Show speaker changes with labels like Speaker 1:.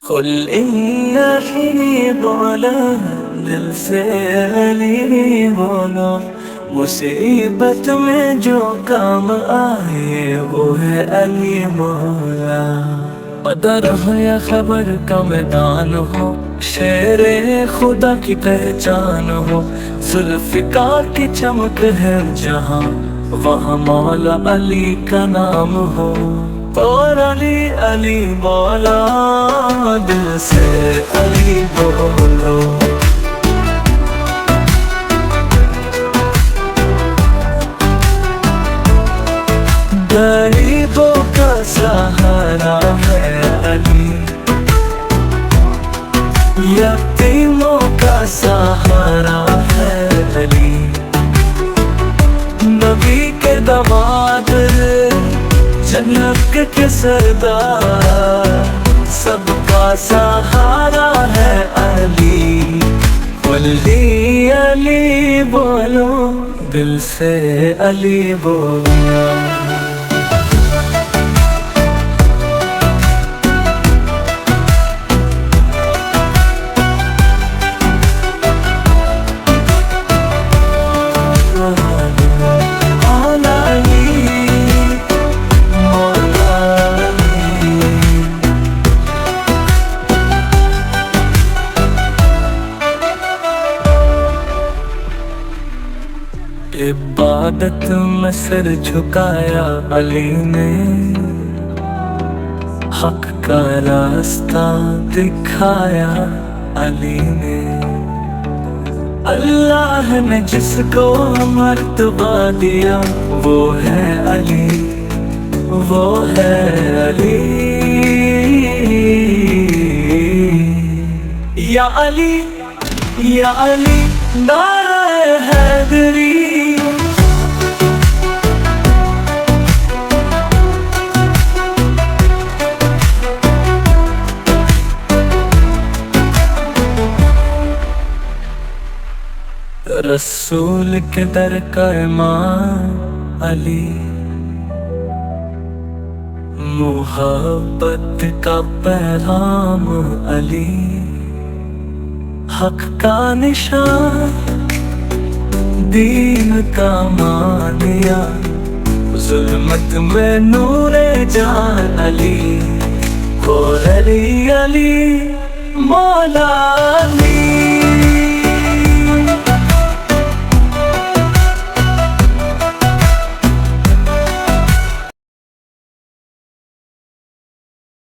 Speaker 1: कुल इन्ननी बोला, दिल से अली बोलो। मुसीबत में जो काम आए वो है अली मौला। मदर हो या खबर का मैदान हो, शेरे खुदा की पहचान हो। जुल्फ़िकार की चमक है जहाँ, वहाँ मौला अली का नाम हो। और अली अली मौला, दिल से अली बोलो। गरीबों का सहारा है अली, यतीमों का सहारा है अली। नबी के दामाद, जन्नत के सरदार, सबका सहारा है अली। अली अली बोलो, दिल से अली बोलो। इबादत में सिर झुकाया अली ने, हक का रास्ता दिखाया अली ने। अल्लाह ने जिसको मर्तबा दिया वो है अली, वो है अली। या अली या अली, नारे हैदरी। रसूल के दर का इमाम अली, मुहब्बत का पैगाम अली। हक का निशान, दीन का मानिया, जुल्मत में नूरे जान अली। और अली अली मौला अली।